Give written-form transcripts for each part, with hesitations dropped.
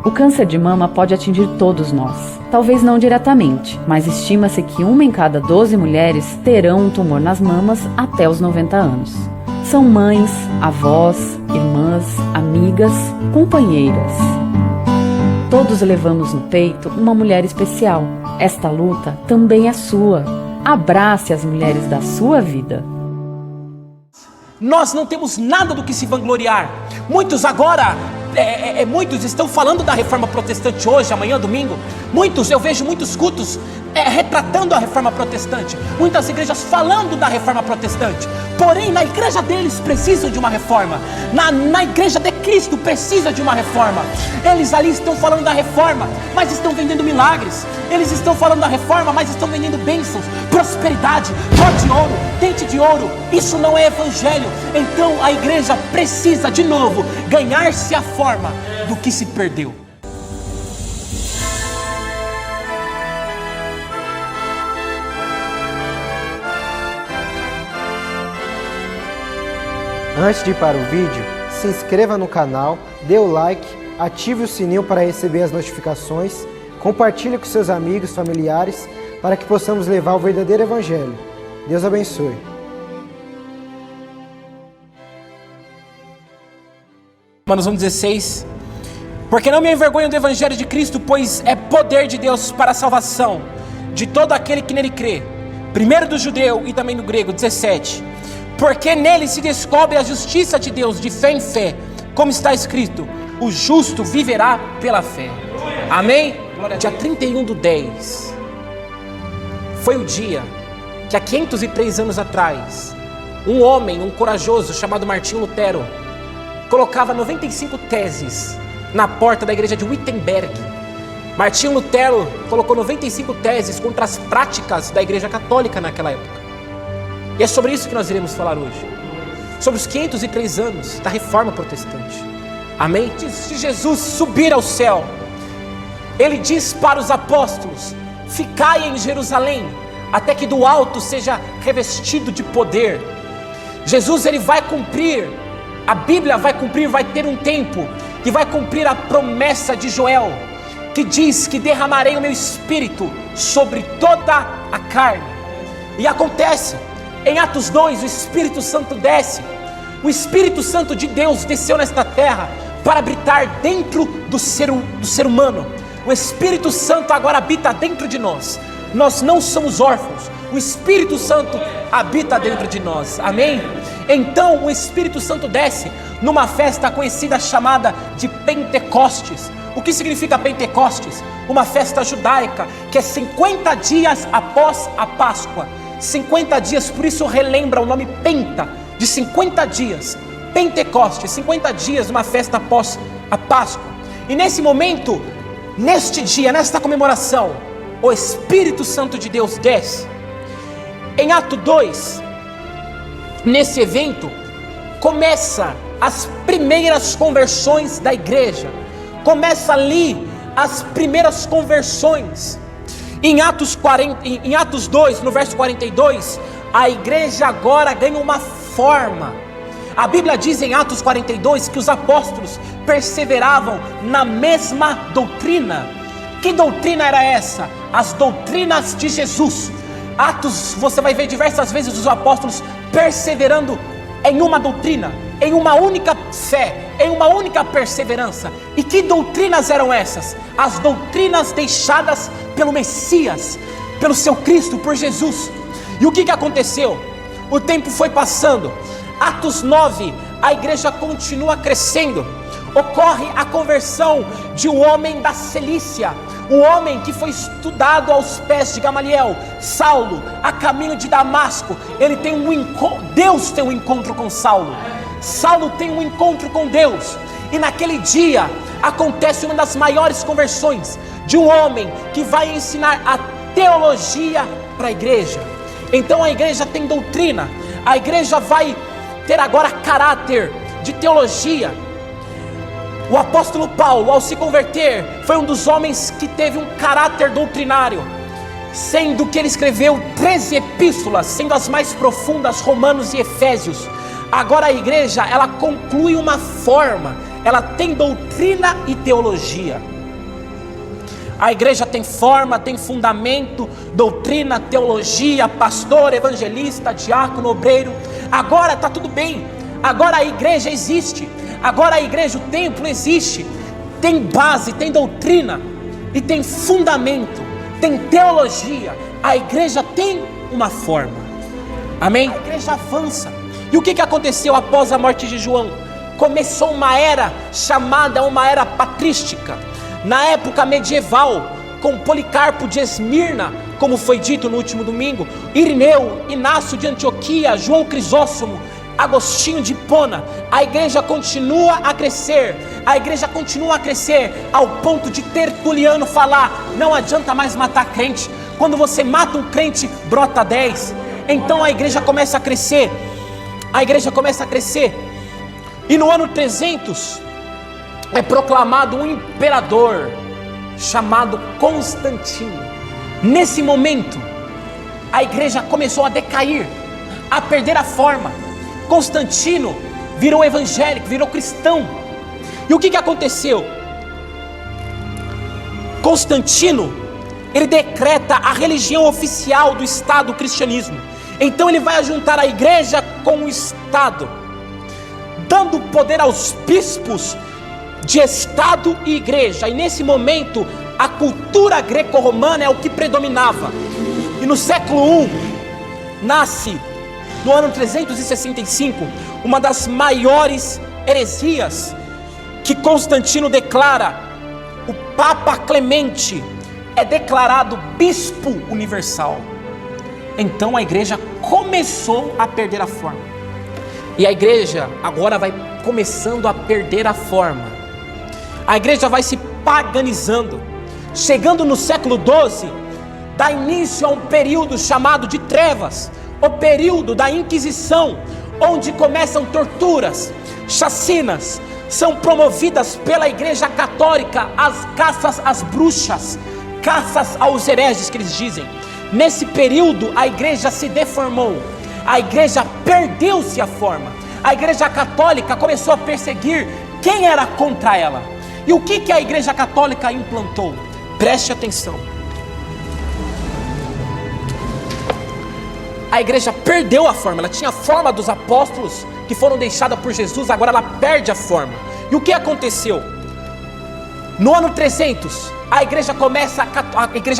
O câncer de mama pode atingir todos nós. Talvez não diretamente, mas estima-se que 1 em cada 12 mulheres terão um tumor nas mamas até os 90 anos. São mães, avós, irmãs, amigas, companheiras. Todos levamos no peito uma mulher especial. Esta luta também é sua. Abrace as mulheres da sua vida. Nós não temos nada do que se vangloriar. Muitos agora, muitos estão falando da reforma protestante hoje, amanhã, domingo. Eu vejo muitos cultos retratando a reforma protestante. Muitas igrejas falando da reforma protestante. Porém, na igreja deles precisam de uma reforma. Na igreja de Cristo precisa de uma reforma. Eles ali estão falando da reforma, mas estão vendendo milagres. Eles estão falando da reforma, mas estão vendendo bênçãos, prosperidade, pó de ouro, dente de ouro. Isso não é evangelho. Então a igreja precisa de novo ganhar-se a forma do que se perdeu. Antes de ir para o vídeo, se inscreva no canal, dê o like, ative o sininho para receber as notificações, compartilhe com seus amigos, familiares, para que possamos levar o verdadeiro evangelho. Deus abençoe. Romanos 1,16. Porque não me envergonho do evangelho de Cristo, pois é poder de Deus para a salvação de todo aquele que nele crê, primeiro do judeu e também do grego. 17. Porque nele se descobre a justiça de Deus de fé em fé, como está escrito: o justo viverá pela fé. Amém? Dia 31/10 foi o dia que há 503 anos atrás um homem, um corajoso chamado Martinho Lutero, colocava 95 teses na porta da igreja de Wittenberg. Martinho Lutero colocou 95 teses contra as práticas da igreja católica naquela época. E é sobre isso que nós iremos falar hoje. Sobre os 503 anos da reforma protestante. Amém? Se Jesus subir ao céu, ele diz para os apóstolos: ficai em Jerusalém, até que do alto seja revestido de poder. Jesus, ele vai cumprir, a Bíblia vai cumprir, vai ter um tempo que vai cumprir a promessa de Joel, que diz que derramarei o meu espírito sobre toda a carne. E acontece. Em Atos 2, o Espírito Santo desce. O Espírito Santo de Deus desceu nesta terra para habitar dentro do ser humano. O Espírito Santo agora habita dentro de nós. Nós não somos órfãos. O Espírito Santo habita dentro de nós. Amém? Então o Espírito Santo desce numa festa conhecida chamada de Pentecostes. O que significa Pentecostes? Uma festa judaica que é 50 dias após a Páscoa. 50 dias, por isso relembra o nome Penta, de 50 dias. Pentecostes, 50 dias, uma festa após a Páscoa. E nesse momento, neste dia, nesta comemoração, o Espírito Santo de Deus desce. Em Atos 2, nesse evento, começa as primeiras conversões da igreja. Começa ali as primeiras conversões. Em Atos 2, no verso 42, a igreja agora ganha uma forma. A Bíblia diz em Atos 42 que os apóstolos perseveravam na mesma doutrina. Que doutrina era essa? As doutrinas de Jesus. Atos, você vai ver diversas vezes os apóstolos perseverando em uma doutrina, em uma única fé, em uma única perseverança. E que doutrinas eram essas? As doutrinas deixadas pelo Messias, pelo seu Cristo, por Jesus. E o que aconteceu? O tempo foi passando. Atos 9, a igreja continua crescendo. Ocorre a conversão de um homem da Cilícia, um homem que foi estudado aos pés de Gamaliel, Saulo, a caminho de Damasco. Ele tem Deus tem um encontro com Saulo. Saulo tem um encontro com Deus. E naquele dia acontece uma das maiores conversões de um homem que vai ensinar a teologia para a igreja. Então a igreja tem doutrina. A igreja vai ter agora caráter de teologia. O apóstolo Paulo, ao se converter, foi um dos homens que teve um caráter doutrinário, sendo que ele escreveu 13 epístolas, sendo as mais profundas Romanos e Efésios. Agora a igreja, ela conclui uma forma, ela tem doutrina e teologia. A igreja tem forma, tem fundamento, doutrina, teologia, pastor, evangelista, diácono, obreiro. Agora está tudo bem. Agora a igreja existe. Agora a igreja, o templo existe. Tem base, tem doutrina e tem fundamento, tem teologia. A igreja tem uma forma. Amém? A igreja avança. E o que aconteceu após a morte de João? Começou uma era chamada uma era patrística. Na época medieval, com Policarpo de Esmirna, como foi dito no último domingo, Irineu, Inácio de Antioquia, João Crisóstomo, Agostinho de Hipona, a igreja continua a crescer. A igreja continua a crescer ao ponto de Tertuliano falar: não adianta mais matar crente. Quando você mata um crente, brota 10. Então a igreja começa a crescer. A igreja começa a crescer. E no ano 300 é proclamado um imperador chamado Constantino. Nesse momento, a igreja começou a decair, a perder a forma. Constantino virou evangélico, virou cristão. E o que aconteceu? Constantino, ele decreta a religião oficial do Estado, o cristianismo. Então ele vai juntar a igreja com o Estado, dando poder aos bispos de Estado e igreja. E nesse momento, a cultura greco-romana é o que predominava. E no século I, nasce, no ano 365, uma das maiores heresias que Constantino declara. O Papa Clemente é declarado bispo universal. Então a igreja começou a perder a forma. E a igreja agora vai começando a perder a forma. A igreja vai se paganizando. Chegando no século XII, dá início a um período chamado de trevas, o período da Inquisição, onde começam torturas, chacinas, são promovidas pela igreja católica as caças às bruxas, caças aos hereges que eles dizem. Nesse período a igreja se deformou, a igreja perdeu-se a forma. A igreja católica começou a perseguir quem era contra ela. E o que a igreja católica implantou? Preste atenção. A igreja perdeu a forma. Ela tinha a forma dos apóstolos que foram deixadas por Jesus, agora ela perde a forma. E o que aconteceu? No ano 300, a igreja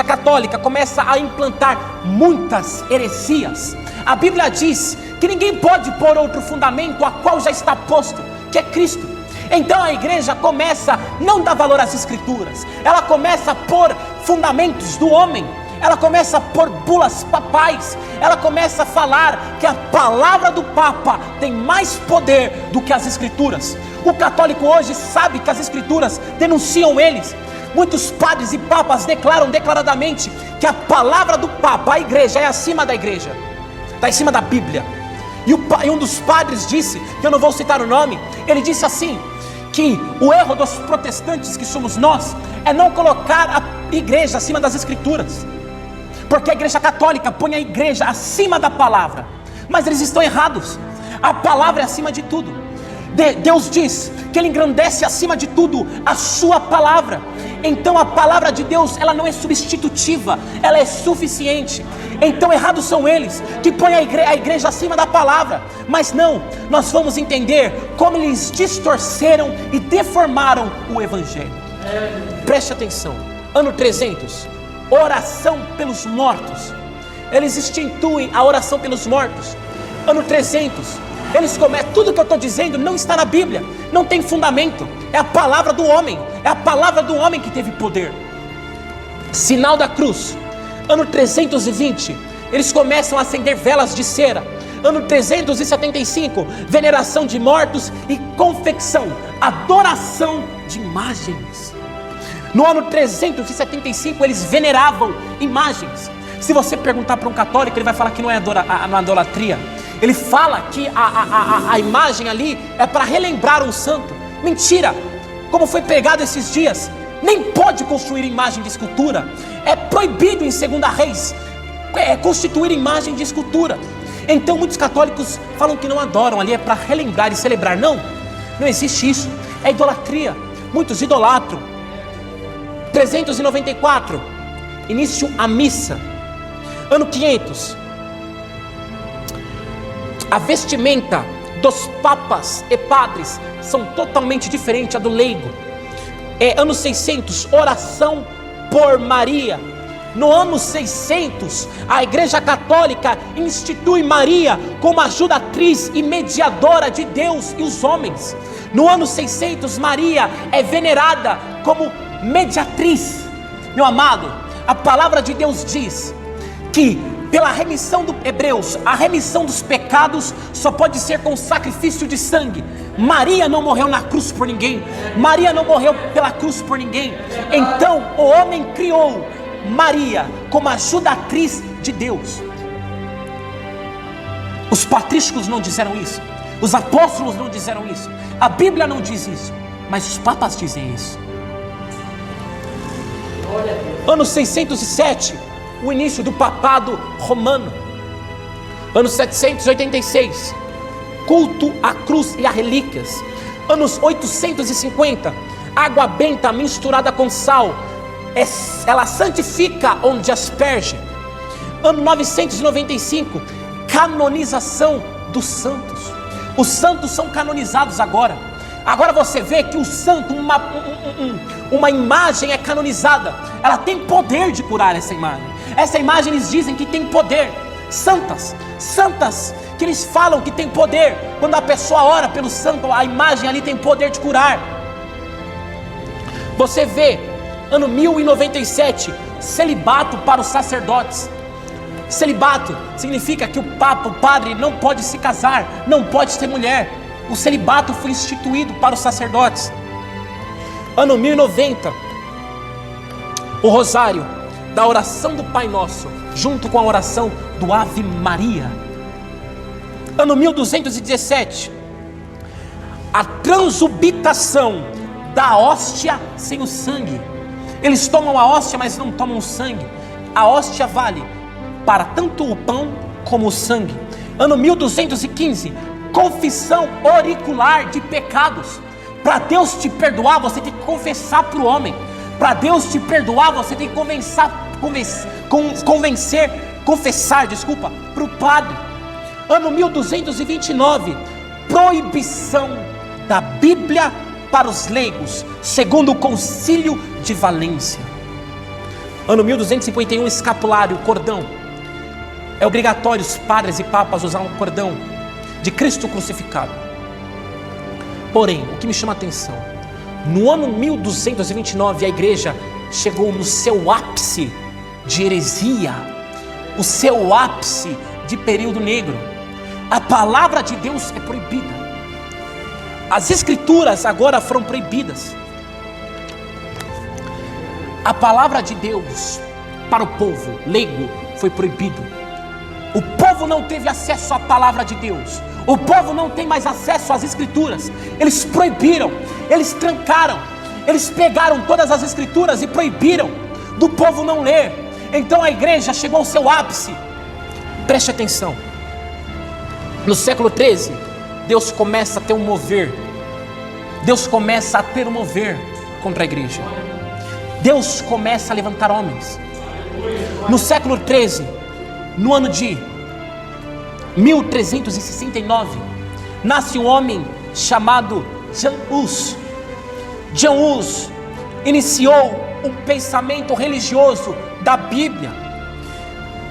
católica começa a implantar muitas heresias. A Bíblia diz que ninguém pode pôr outro fundamento a qual já está posto, que é Cristo. Então a igreja começa a não dar valor às escrituras, ela começa a pôr fundamentos do homem, ela começa a pôr bulas papais, ela começa a falar que a palavra do Papa tem mais poder do que as escrituras. O católico hoje sabe que as escrituras denunciam eles. Muitos padres e papas declaram declaradamente que a palavra do Papa, a igreja, é acima da igreja, está acima da Bíblia. E um dos padres disse, que eu não vou citar o nome, ele disse assim, que o erro dos protestantes, que somos nós, é não colocar a igreja acima das escrituras, porque a igreja católica põe a igreja acima da palavra, mas eles estão errados. A palavra é acima de tudo. Deus diz que Ele engrandece acima de tudo a sua palavra. Então a palavra de Deus, ela não é substitutiva, ela é suficiente. Então errados são eles que põem a igreja acima da palavra. Mas não, nós vamos entender como eles distorceram e deformaram o evangelho. Preste atenção. Ano 300, oração pelos mortos. Eles instituem a oração pelos mortos. Ano 300, eles começam, tudo que eu estou dizendo não está na Bíblia, não tem fundamento, é a palavra do homem, é a palavra do homem que teve poder. Sinal da cruz. Ano 320, eles começam a acender velas de cera. Ano 375, veneração de mortos e confecção, adoração de imagens. No ano 375, eles veneravam imagens. Se você perguntar para um católico, ele vai falar que não é idolatria. Ele fala que a imagem ali é para relembrar um santo. Mentira! Como foi pregado esses dias, nem pode construir imagem de escultura. É proibido em 2 Reis constituir imagem de escultura. Então muitos católicos falam que não adoram, ali é para relembrar e celebrar. Não existe isso, é idolatria. Muitos idolatram 394, início a missa. Ano 500, a vestimenta dos papas e padres são totalmente diferentes do leigo. Ano 600, oração por Maria. No ano 600, a Igreja Católica institui Maria como ajudatriz e mediadora de Deus e os homens. No ano 600, Maria é venerada como mediatriz. Meu amado, a palavra de Deus diz que pela remissão do Hebreus, a remissão dos pecados só pode ser com sacrifício de sangue. Maria não morreu na cruz por ninguém. Maria não morreu pela cruz por ninguém. Então o homem criou Maria como ajudatriz de Deus. Os patrísticos não disseram isso, os apóstolos não disseram isso, a Bíblia não diz isso, mas os papas dizem isso. Ano 607, o início do papado romano. Ano 786, culto à cruz e a relíquias. Anos 850, água benta misturada com sal, ela santifica onde asperge. Ano 995, canonização dos santos. Os santos são canonizados agora. Agora você vê que o santo, uma imagem é canonizada. Ela tem poder de curar essa imagem. Essa imagem eles dizem que tem poder. Santas que eles falam que tem poder. Quando a pessoa ora pelo santo, a imagem ali tem poder de curar. Você vê ano 1097, celibato para os sacerdotes. Celibato significa que o papa, o padre, não pode se casar, não pode ter mulher. O celibato foi instituído para os sacerdotes. Ano 1090, o rosário da oração do Pai Nosso, junto com a oração do Ave Maria. Ano 1217, a transubitação da hóstia sem o sangue. Eles tomam a hóstia, mas não tomam o sangue. A hóstia vale para tanto o pão como o sangue. Ano 1215, confissão auricular de pecados. Para Deus te perdoar, você tem que confessar para o homem. Para Deus te perdoar, você tem que confessar para o padre. Ano 1229, proibição da Bíblia para os leigos, segundo o Concílio de Valência. Ano 1251, escapulário, cordão. É obrigatório os padres e papas usar um cordão de Cristo crucificado. Porém, o que me chama a atenção, no ano 1229 a igreja chegou no seu ápice de heresia, o seu ápice de período negro. A palavra de Deus é proibida. As escrituras agora foram proibidas. A palavra de Deus para o povo leigo foi proibido. O povo não teve acesso à palavra de Deus. O povo não tem mais acesso às escrituras. Eles proibiram, eles trancaram, eles pegaram todas as escrituras e proibiram do povo não ler. Então a igreja chegou ao seu ápice. Preste atenção. No século 13, Deus começa a ter um mover. Deus começa a ter um mover contra a igreja. Deus começa a levantar homens. No século 13, no ano de 1369, nasce um homem chamado John Hus. John Hus iniciou um pensamento religioso da Bíblia,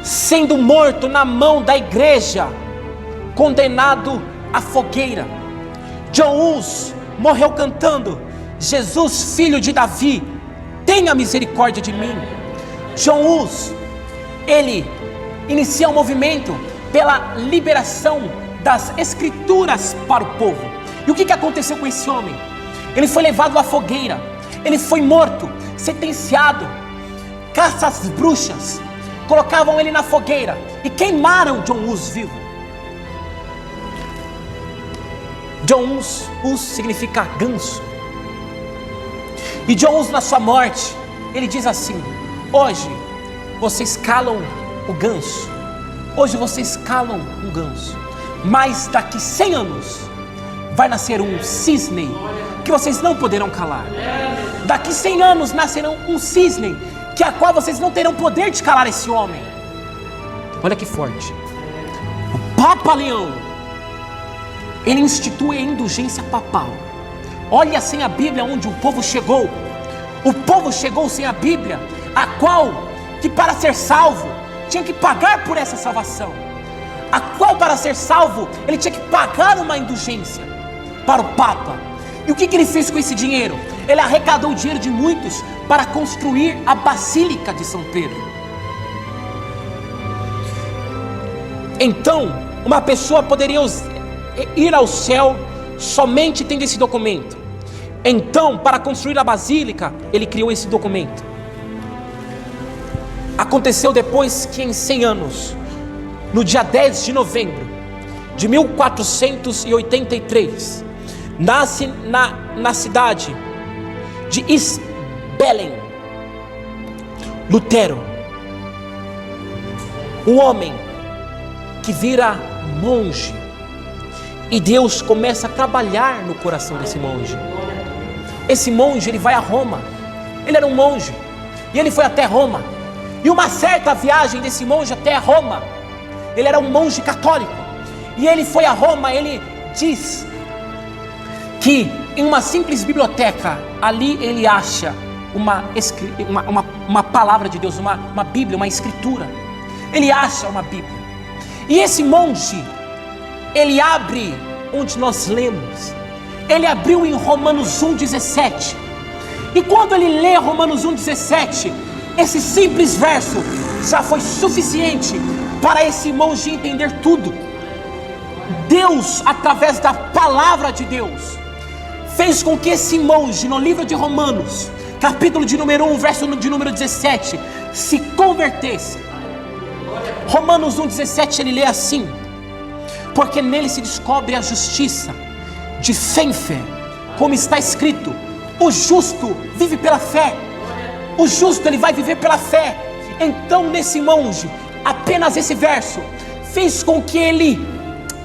sendo morto na mão da igreja, condenado à fogueira. John Hus morreu cantando: Jesus, filho de Davi, tenha misericórdia de mim. John Hus, ele inicia um movimento pela liberação das escrituras para o povo. E o que aconteceu com esse homem? Ele foi levado à fogueira, ele foi morto, sentenciado. Caça às bruxas colocavam ele na fogueira e queimaram John Hus vivo. John Hus significa ganso. E John Hus, na sua morte, ele diz assim: hoje vocês calam o ganso, hoje vocês calam um ganso, mas daqui 100 anos vai nascer um cisne que vocês não poderão calar. daqui 100 anos nascerão um cisne, que a qual vocês não terão poder de calar esse homem. Olha que forte. O Papa Leão, ele institui a indulgência papal. Olha sem a Bíblia onde o povo chegou. O povo chegou sem a Bíblia, a qual que para ser salvo tinha que pagar por essa salvação, a qual para ser salvo ele tinha que pagar uma indulgência para o Papa. E o que ele fez com esse dinheiro? Ele arrecadou o dinheiro de muitos para construir a Basílica de São Pedro. Então, uma pessoa poderia ir ao céu somente tendo esse documento. Então, para construir a Basílica, ele criou esse documento. Aconteceu depois que em 100 anos, no dia 10 de novembro de 1483, nasce na cidade de Isbelen, Lutero, um homem que vira monge, e Deus começa a trabalhar no coração desse monge. Esse monge, ele vai a Roma. Ele era um monge e ele foi até Roma. E uma certa viagem desse monge até Roma, ele era um monge católico, e ele foi a Roma. Ele diz que em uma simples biblioteca, ali ele acha uma palavra de Deus, uma Bíblia, uma escritura. Ele acha uma Bíblia. E esse monge, ele abre onde nós lemos. Ele abriu em Romanos 1,17. E quando ele lê Romanos 1,17, esse simples verso já foi suficiente para esse monge entender tudo. Deus, através da palavra de Deus, fez com que esse monge, no livro de Romanos, capítulo de número 1, verso de número 17, se convertesse. Romanos 1,17, ele lê assim: porque nele se descobre a justiça, de fé em fé, como está escrito, o justo vive pela fé. O justo, ele vai viver pela fé. Então nesse monge, apenas esse verso fez com que ele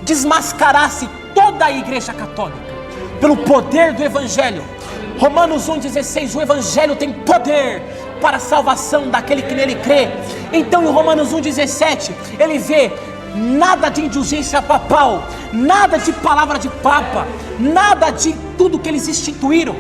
desmascarasse toda a igreja católica, pelo poder do Evangelho. Romanos 1,16, o Evangelho tem poder para a salvação daquele que nele crê. Então em Romanos 1,17, ele vê nada de indulgência papal, nada de palavra de papa, nada de tudo que eles instituíram.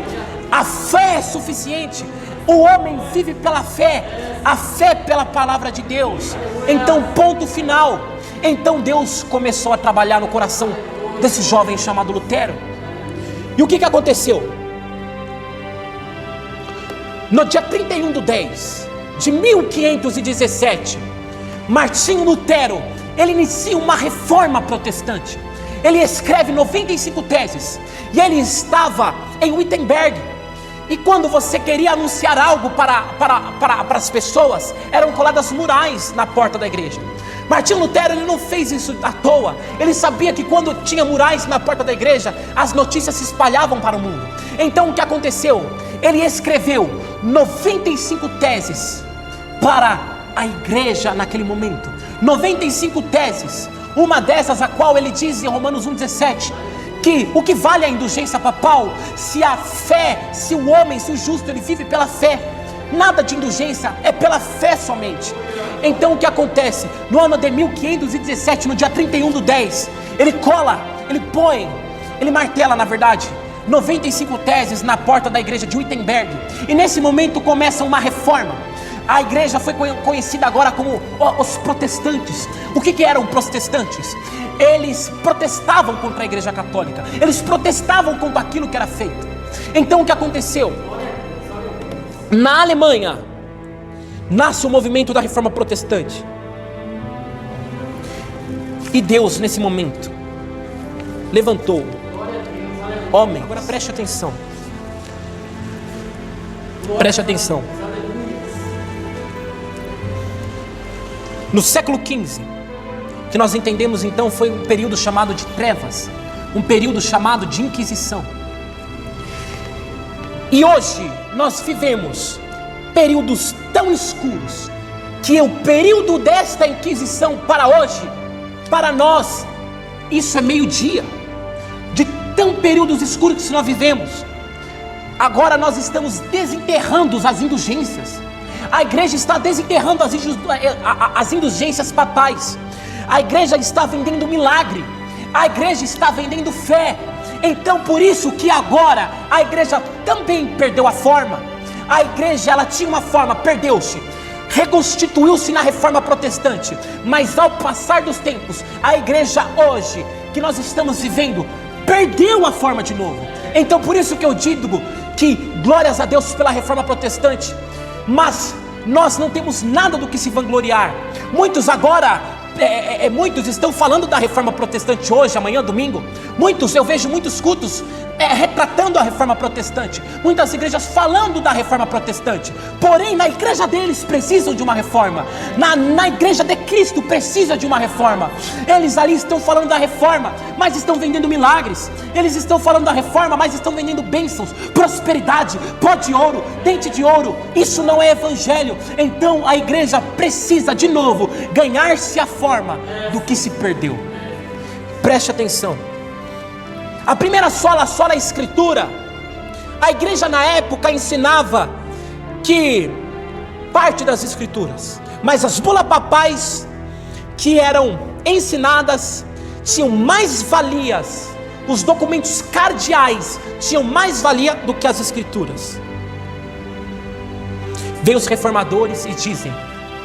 A fé é suficiente. O homem vive pela fé, a fé pela palavra de Deus. Então, ponto final. Então Deus começou a trabalhar no coração desse jovem chamado Lutero. E o que aconteceu? No dia 31/10 de 1517, Martinho Lutero, ele inicia uma reforma protestante. Ele escreve 95 teses, e ele estava em Wittenberg. E quando você queria anunciar algo para as pessoas, eram coladas murais na porta da igreja. Martinho Lutero, ele não fez isso à toa. Ele sabia que quando tinha murais na porta da igreja, as notícias se espalhavam para o mundo. Então o que aconteceu? Ele escreveu 95 teses para a igreja naquele momento. 95 teses. Uma dessas, a qual ele diz em Romanos 1,17, que o que vale a indulgência papal, se a fé, se o homem, se o justo, ele vive pela fé. Nada de indulgência, é pela fé somente. Então o que acontece? No ano de 1517, no dia 31/10, ele cola, ele martela, na verdade, 95 teses na porta da igreja de Wittenberg. E nesse momento começa uma reforma. A igreja foi conhecida agora como os protestantes. O que eram protestantes? Eles protestavam contra a igreja católica. Eles protestavam contra aquilo que era feito. Então o que aconteceu? Na Alemanha, nasce o movimento da reforma protestante. E Deus, nesse momento, levantou homem. Agora preste atenção. Preste atenção. No século XV, que nós entendemos então, foi um período chamado de trevas, um período chamado de Inquisição. E hoje nós vivemos períodos tão escuros, que o período desta Inquisição para hoje, para nós, isso é meio-dia, de tão períodos escuros que nós vivemos. agora nós estamos desenterrando as indulgências. A igreja está desenterrando as indulgências papais. A igreja está vendendo milagre. A igreja está vendendo fé. Então por isso que agora a igreja também perdeu a forma. A igreja, ela tinha uma forma, perdeu-se, reconstituiu-se na reforma protestante. Mas ao passar dos tempos, a igreja hoje, que nós estamos vivendo, perdeu a forma de novo. Então por isso que eu digo que glórias a Deus pela reforma protestante. Mas nós não temos nada do que se vangloriar. Muitos agora, muitos estão falando da reforma protestante hoje, amanhã, domingo. Eu vejo muitos cultos retratando a reforma protestante. Muitas igrejas falando da reforma protestante. Porém, na igreja deles precisam de uma reforma. Na igreja de Cristo precisa de uma reforma. Eles ali estão falando da reforma, mas estão vendendo milagres. Eles estão falando da reforma, mas estão vendendo bênçãos, prosperidade, pó de ouro, dente de ouro. Isso não é evangelho. Então a igreja precisa de novo ganhar-se a forma do que se perdeu. Preste atenção. A primeira sola a escritura. A igreja na época ensinava que parte das escrituras, mas as bulas papais que eram ensinadas tinham mais valias. Os documentos cardeais tinham mais valia do que as escrituras. Vêm os reformadores e dizem: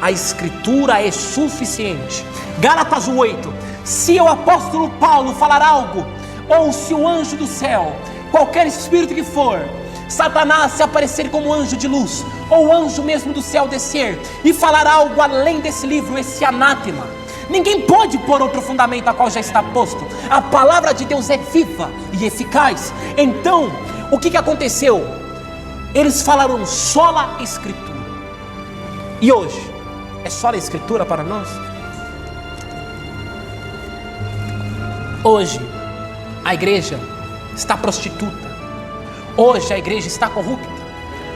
a escritura é suficiente. Gálatas 8. Se o apóstolo Paulo falar algo, ou se o anjo do céu, qualquer espírito que for, Satanás se aparecer como anjo de luz, ou anjo mesmo do céu descer e falar algo além desse livro, esse anátema, ninguém pode pôr outro fundamento a qual já está posto. A palavra de Deus é viva e eficaz. Então, o que aconteceu? Eles falaram sola escritura. E hoje, é sola escritura para nós? Hoje, a igreja está prostituta. Hoje a igreja está corrupta.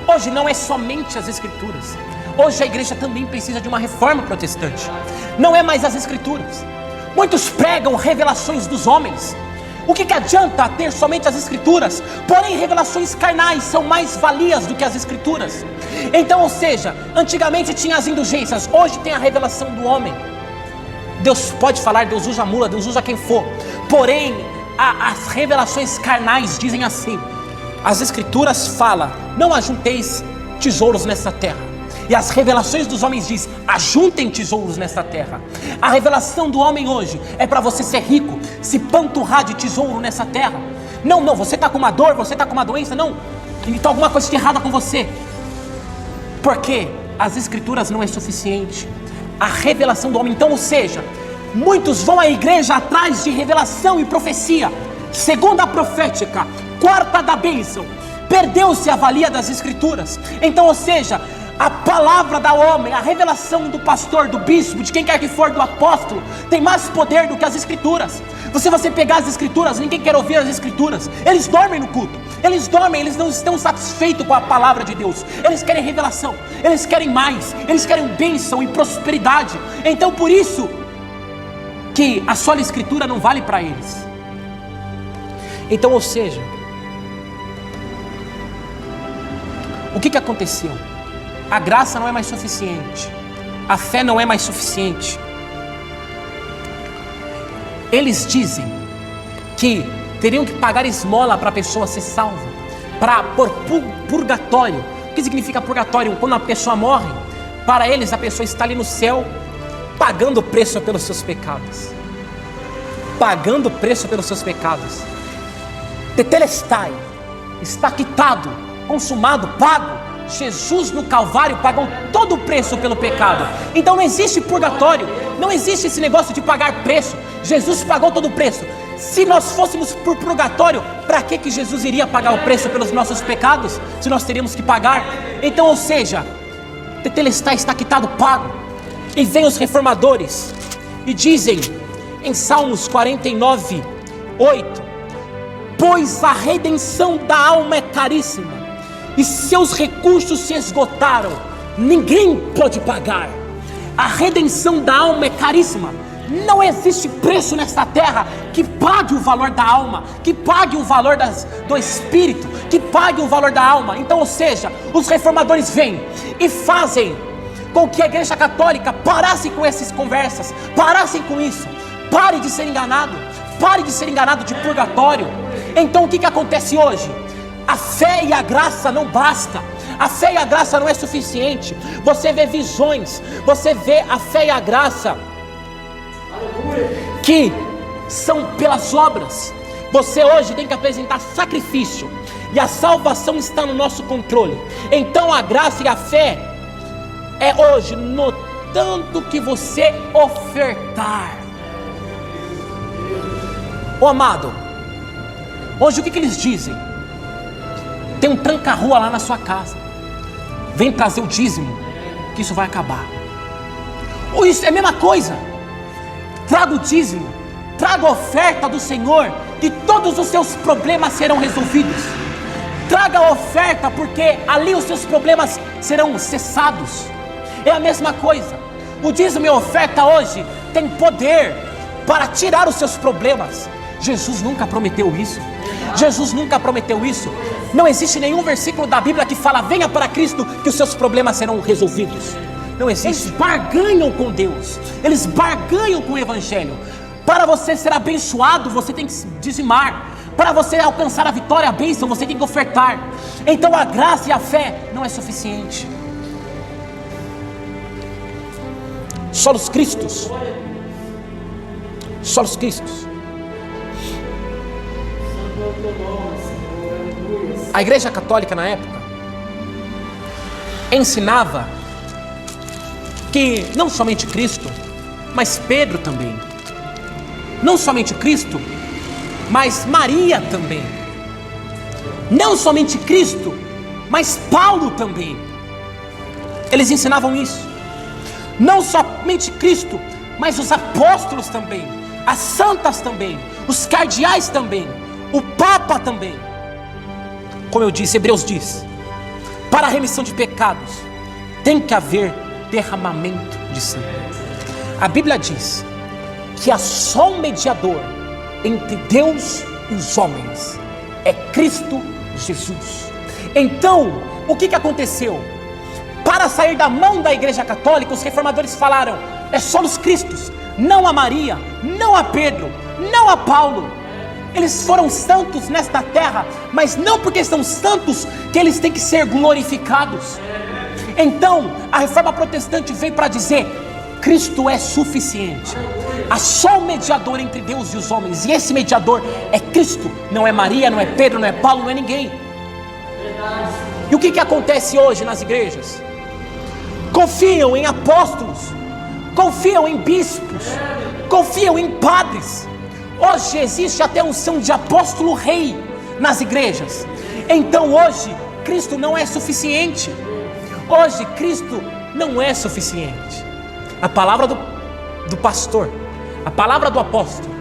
Hoje não é somente as escrituras. Hoje a igreja também precisa de uma reforma protestante. Não é mais as escrituras. Muitos pregam revelações dos homens. O que adianta ter somente as escrituras? Porém revelações carnais são mais valias do que as escrituras. Então, ou seja, antigamente tinha as indulgências, hoje tem a revelação do homem. Deus pode falar, Deus usa a mula, Deus usa quem for. Porém, as revelações carnais dizem assim: as escrituras falam, não ajunteis tesouros nessa terra. E as revelações dos homens dizem: ajuntem tesouros nessa terra. A revelação do homem hoje é para você ser rico, se panturrar de tesouro nessa terra. Não, você está com uma dor, você está com uma doença, não. Então alguma coisa errada com você. Porque as escrituras não é suficiente. A revelação do homem, então, ou seja, muitos vão à igreja atrás de revelação e profecia. Segunda profética, quarta da bênção. Perdeu-se a valia das escrituras. Então, ou seja, a palavra da homem, a revelação do pastor, do bispo, de quem quer que for, do apóstolo, tem mais poder do que as escrituras. Se você pegar as escrituras, ninguém quer ouvir as escrituras. Eles dormem no culto. Eles dormem, eles não estão satisfeitos com a palavra de Deus. Eles querem revelação, eles querem mais, eles querem bênção e prosperidade. Então por isso que a sola escritura não vale para eles. Então, ou seja, o que aconteceu? A graça não é mais suficiente, a fé não é mais suficiente. Eles dizem que teriam que pagar esmola para a pessoa ser salva, para por purgatório. O que significa purgatório? Quando a pessoa morre, para eles a pessoa está ali no céu pagando o preço pelos seus pecados. Pagando o preço pelos seus pecados. Tetelestai, está quitado, consumado, pago. Jesus no Calvário pagou todo o preço pelo pecado. Então não existe purgatório, não existe esse negócio de pagar preço. Jesus pagou todo o preço. Se nós fôssemos por purgatório, para que Jesus iria pagar o preço pelos nossos pecados, se nós teríamos que pagar? Então, ou seja, Tetelestai está quitado, pago. E vem os reformadores e dizem em Salmos 49, 8: pois a redenção da alma é caríssima, e seus recursos se esgotaram, ninguém pode pagar. A redenção da alma é caríssima. Não existe preço nesta terra que pague o valor da alma, que pague o valor do espírito, que pague o valor da alma. Então, ou seja, os reformadores vêm e fazem com que a Igreja Católica parasse com essas conversas, parassem com isso. Pare de ser enganado, pare de ser enganado de purgatório. Então o que acontece hoje? A fé e a graça não basta. A fé e a graça não é suficiente. Você vê visões, você vê a fé e a graça que são pelas obras. Você hoje tem que apresentar sacrifício, e a salvação está no nosso controle. Então a graça e a fé é hoje no tanto que você ofertar. Ô amado, hoje o que eles dizem? Tem um tranca-rua lá na sua casa, vem trazer o dízimo, que isso vai acabar. Ou isso é a mesma coisa. Traga o dízimo, traga a oferta do Senhor, e todos os seus problemas serão resolvidos. Traga a oferta, porque ali os seus problemas serão cessados. É a mesma coisa. O dízimo e a oferta hoje tem poder para tirar os seus problemas. Jesus nunca prometeu isso. Jesus nunca prometeu isso. Não existe nenhum versículo da Bíblia que fala: venha para Cristo que os seus problemas serão resolvidos. Não existe. Eles barganham com Deus, eles barganham com o Evangelho. Para você ser abençoado, você tem que dizimar. Para você alcançar a vitória, a bênção, você tem que ofertar. Então a graça e a fé não é suficiente. Solos Cristos. Solos Cristos. A Igreja Católica na época ensinava que não somente Cristo, mas Pedro também. Não somente Cristo, mas Maria também. Não somente Cristo, mas Paulo também. Eles ensinavam isso. Não somente Cristo, mas os apóstolos também, as santas também, os cardeais também, o Papa também. Como eu disse, Hebreus diz: para a remissão de pecados tem que haver derramamento de sangue. A Bíblia diz que há só um mediador entre Deus e os homens, é Cristo Jesus. Então, o que aconteceu? Para sair da mão da Igreja Católica, os reformadores falaram: é só os Cristos, não a Maria, não a Pedro, não a Paulo. Eles foram santos nesta terra, mas não porque são santos que eles têm que ser glorificados. Então, a reforma protestante veio para dizer: Cristo é suficiente. Há só um mediador entre Deus e os homens, e esse mediador é Cristo. Não é Maria, não é Pedro, não é Paulo, não é ninguém. E o que acontece hoje nas igrejas? Confiam em apóstolos, confiam em bispos, confiam em padres. Hoje existe até unção de apóstolo rei nas igrejas. Então hoje Cristo não é suficiente. Hoje Cristo não é suficiente. A palavra do pastor, a palavra do apóstolo,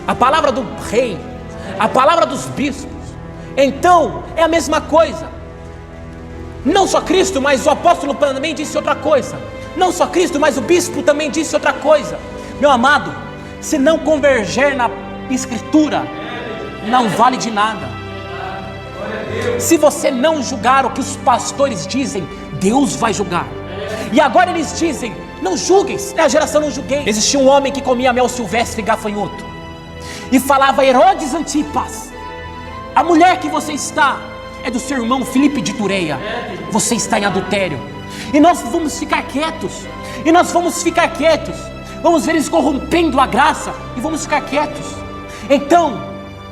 a palavra do rei, a palavra dos bispos. Então é a mesma coisa. Não só Cristo, mas o apóstolo também disse outra coisa. Não só Cristo, mas o bispo também disse outra coisa. Meu amado, se não converger na Escritura, não vale de nada. Se você não julgar o que os pastores dizem, Deus vai julgar. E agora eles dizem: não julguem, é a geração não julguei. Existia um homem que comia mel silvestre e gafanhoto, e falava: Herodes Antipas, a mulher que você está é do seu irmão Filipe de Tureia, você está em adultério. E nós vamos ficar quietos, e nós vamos ficar quietos. Vamos ver eles corrompendo a graça e vamos ficar quietos. Então,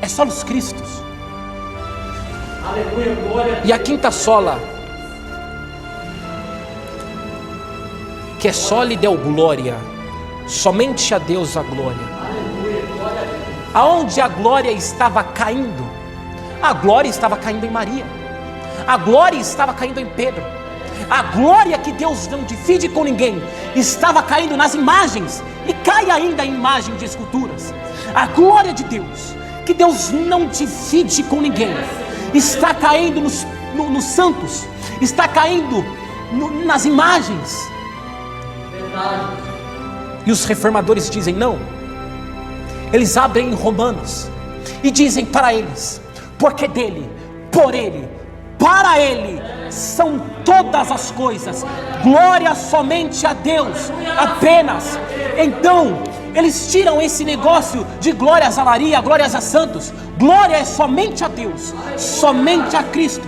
é só os Cristos. Aleluia, glória. E a quinta sola, que é só lhe deu glória, somente a Deus a glória. Aonde a glória estava caindo, a glória estava caindo em Maria, a glória estava caindo em Pedro, a glória que Deus não divide com ninguém estava caindo nas imagens, e cai ainda em imagem de esculturas. A glória de Deus, que Deus não divide com ninguém, está caindo nos santos, está caindo nas imagens. E os reformadores dizem não. Eles abrem em Romanos e dizem para eles: porque dele, por ele, para ele são todas as coisas, glória somente a Deus, apenas. Então eles tiram esse negócio de glórias a Maria, glórias a santos. Glória é somente a Deus, somente a Cristo.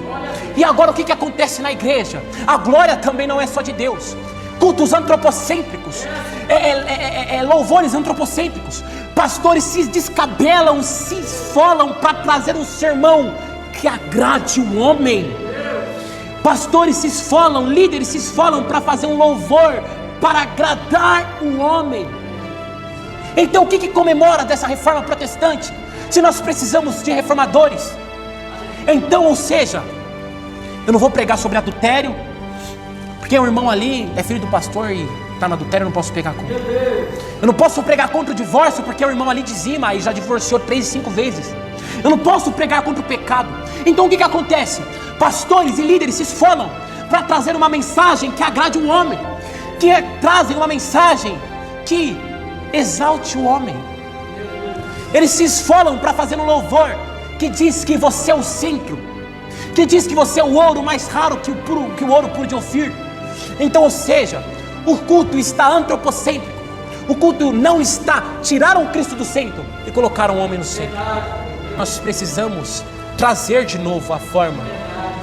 E agora o que acontece na igreja? A glória também não é só de Deus. Cultos antropocêntricos, louvores antropocêntricos. Pastores se descabelam, se esfolam para trazer um sermão que agrade o homem. Pastores se esfolam, líderes se esfolam para fazer um louvor para agradar o homem. Então o que comemora dessa reforma protestante? Se nós precisamos de reformadores, então, ou seja, eu não vou pregar sobre adultério, porque o irmão ali é filho do pastor e está no adultério, eu não posso pregar contra. Eu não posso pregar contra o divórcio, porque o irmão ali dizima e já divorciou 3, 5 vezes. Eu não posso pregar contra o pecado. Então o que acontece? Pastores e líderes se esfolam para trazer uma mensagem que agrade o homem, trazem uma mensagem que exalte o homem. Eles se esfolam para fazer um louvor que diz que você é o centro, que diz que você é o ouro mais raro que o ouro puro de Ofir. Então, ou seja, o culto está antropocêntrico. O culto não está, tiraram o Cristo do centro e colocaram o homem no centro. Nós precisamos trazer de novo a forma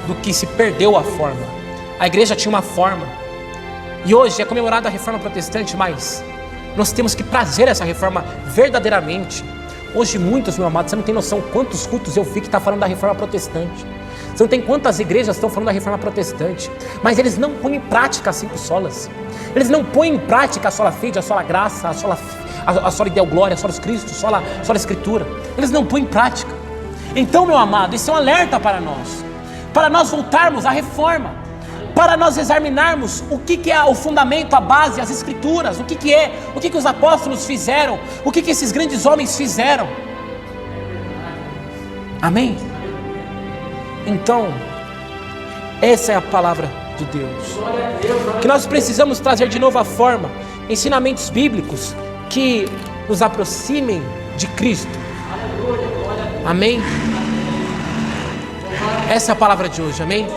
do que se perdeu a forma. A igreja tinha uma forma e hoje é comemorada a reforma protestante, mas nós temos que trazer essa reforma verdadeiramente. Hoje muitos, meu amado, você não tem noção quantos cultos eu vi que está falando da reforma protestante. Você não tem quantas igrejas estão falando da reforma protestante, mas eles não põem em prática as 5 solas. Eles não põem em prática a sola fide, a sola graça, a sola Deo glória, a sola Cristo, a sola escritura. Eles não põem em prática. Então, meu amado, isso é um alerta para nós voltarmos à reforma, para nós examinarmos o que é o fundamento, a base, as escrituras, o que os apóstolos fizeram, o que esses grandes homens fizeram. Amém? Então, essa é a palavra de Deus, que nós precisamos trazer de novo à forma, ensinamentos bíblicos que nos aproximem de Cristo. Amém? Essa é a palavra de hoje, amém?